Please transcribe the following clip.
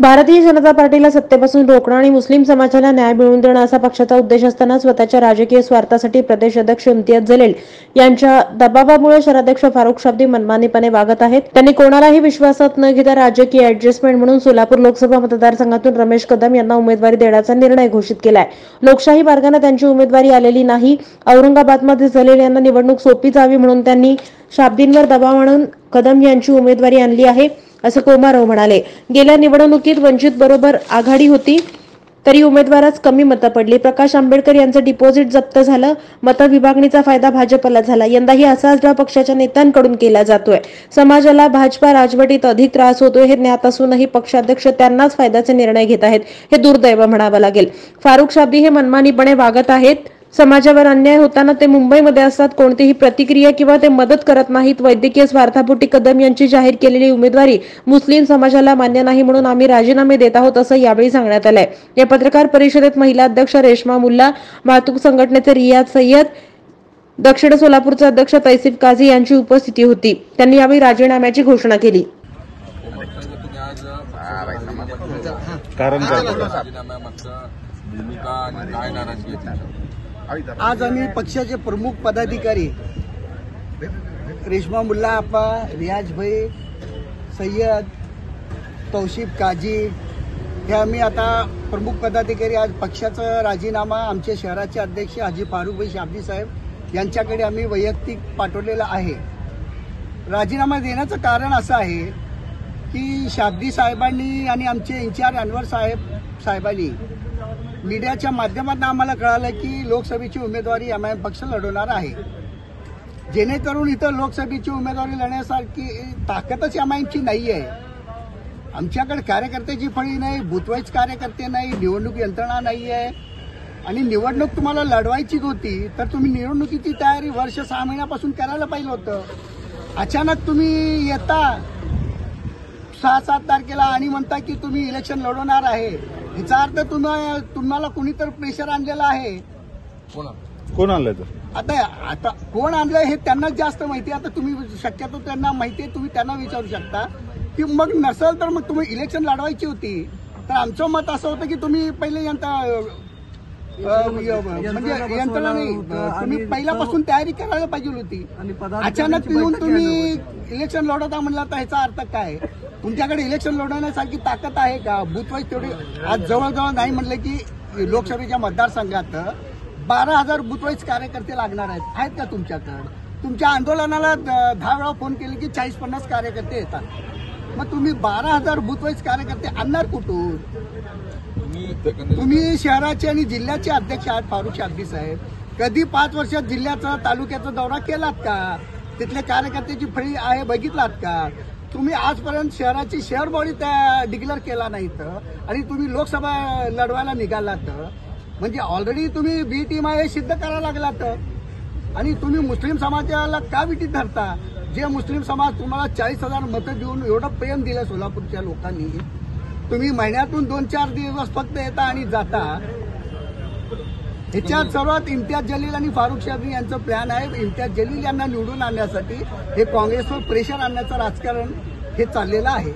भारतीय जनता पार्टीला सत्तेपासून रोखणं आणि मुस्लिम समाजाला न्याय मिळवून देणं असा पक्षाचा उद्देश असताना स्वतःच्या राजकीय स्वार्थासाठी प्रदेश अध्यक्ष इम्तियाज जलील यांच्या दबावामुळे शहराध्यक्ष फारुख शाब्दी मनमानीपणे वागत आहेत। त्यांनी कोणालाही विश्वासात न घेता राजकीय ऍडजस्टमेंट म्हणून सोलापूर लोकसभा मतदारसंघातून रमेश कदम यांना उमेदवारी देण्याचा निर्णय घोषित केलाय। लोकशाही मार्गाने त्यांची उमेदवारी आलेली नाही। औरंगाबादमध्ये जलील यांना निवडणूक सोपी जावी म्हणून त्यांनी शाब्दींवर दबाव आणून कदम यांची उमेदवारी आणली आहे, असं कोमाराव म्हणाले। गेल्या निवडणुकीत वंचित बरोबर आघाडी होती तरी उमेदवाराच कमी मतं पडली। प्रकाश आंबेडकर यांचं डिपॉझिट जप्त झालं। मतविभागणीचा फायदा भाजपला झाला। यंदाही असाच डाव पक्षाच्या नेत्यांकडून केला जातोय। समाजाला भाजपा राजवटीत अधिक त्रास होतोय हे ज्ञात असूनही पक्षाध्यक्ष त्यांनाच फायद्याचे निर्णय घेत आहेत, हे दुर्दैव म्हणावं लागेल। फारुख शाब्दी हे मनमानीपणे वागत आहेत। समाजावर अन्याय होताना ते मुंबईमध्ये असतात, कोणतीही प्रतिक्रिया किंवा ते मदत करत नाहीत। वैद्यकीय स्वार्थापोटी कदम यांची जाहीर केलेली उमेदवारी मुस्लिम समाजाला मान्य नाही म्हणून आम्ही राजीनामे देत आहोत, असं यावेळी सांगण्यात आलंय। या पत्रकार परिषदेत महिला अध्यक्ष रेश्मा मुल्ला, वाहतूक संघटनेचे रियाज सय्यद, दक्षिण सोलापूरचे अध्यक्ष तैसीफ काझी यांची उपस्थिती होती। त्यांनी यावेळी राजीनाम्याची घोषणा केली। आज आम्ही पक्षाचे प्रमुख पदाधिकारी रेश्मा मुल्ला आपा, रियाज भाई, सय्यद, तौसीफ काझी हे आम्ही आता प्रमुख पदाधिकारी आज पक्षाचा राजीनामा आमचे शहराचे अध्यक्ष हाजी फारुख भाई शाब्दी साहेब यांच्याकडे आम्ही वैयक्तिक पाठवलेला आहे। राजीनामा देण्याचं कारण असं आहे की शाब्दी साहेबांनी आणि आमचे इन्चार्ज अनवर साहेबांनी मीडियाच्या माध्यमातून आम्हाला कळालं की लोकसभेची उमेदवारी एमआयएम पक्ष लढवणार आहे, जेणेकरून इथं लोकसभेची उमेदवारी लढण्यासारखी ताकदच एमआयएमची नाही आहे। आमच्याकडे कार्यकर्त्याची फळी नाही, बूथवाईज कार्यकर्ते नाही, निवडणूक यंत्रणा नाही आहे आणि निवडणूक तुम्हाला लढवायचीच होती तर तुम्ही निवडणुकीची तयारी वर्ष 6 महिन्यापासून करायला पाहिजे होतं। अचानक तुम्ही येता 6-7 तारखेला आणि म्हणता की तुम्ही इलेक्शन लढवणार आहे, याचा अर्थ तुम्हाला कोणीतरी प्रेशर आणलेला आहे। कोण आणलंय? आता कोण आणलंय हे त्यांनाच जास्त माहिती आहे। आता तुम्ही शक्यतो त्यांना माहिती आहे, तुम्ही त्यांना विचारू शकता की मग नसेल तर मग तुम्ही इलेक्शन लढवायची होती तर आमचं मत असं होतं की तुम्ही पहिले म्हणजे यंत्रणा नाही, तुम्ही पहिल्यापासून तयारी करायला पाहिजे होती। अचानक येऊन तुम्ही इलेक्शन लढवता म्हणला तर ह्याचा अर्थ काय? तुमच्याकडे इलेक्शन लढवण्यासारखी ताकद आहे का? बूथवाईज तेवढे आज जवळजवळ नाही म्हणले की लोकसभेच्या मतदारसंघात 12,000 बूथवाईज कार्यकर्ते लागणार आहेत का तुमच्याकडे? तुमच्या आंदोलनाला 10 वेळा फोन केले की 40-50 कार्यकर्ते येतात। मग तुम्ही 12,000 बूथवाईज कार्यकर्ते आणणार कुठून? तुम्ही शहराचे आणि जिल्ह्याचे अध्यक्ष आहात फारुख शाब्दी साहेब, कधी 5 वर्षात जिल्ह्याचा तालुक्याचा दौरा केलात का? तिथल्या कार्यकर्त्याची फळी आहे बघितलात का? तुम्ही आजपर्यंत शहराची शहर बॉडी डिक्लेअर केला नाही तर आणि तुम्ही लोकसभा लढवायला निघालात म्हणजे ऑलरेडी तुम्ही बी टीम आहे सिद्ध करायला लागलात। आणि तुम्ही मुस्लिम समाजाला का विटीत धरता? जे मुस्लिम समाज तुम्हाला 40,000 मतं देऊन एवढं प्रेम दिलं सोलापूरच्या लोकांनी, तुम्ही महिन्यातून 2-4 दिवस फक्त येता आणि जाता। ह्याच्यात सर्वात इम्तियाज जलील आणि फारुख शाब्दी यांचं प्लॅन आहे। इम्तियाज जलील यांना निवडून आणण्यासाठी हे काँग्रेसवर प्रेशर आणण्याचं राजकारण हे चाललेलं आहे।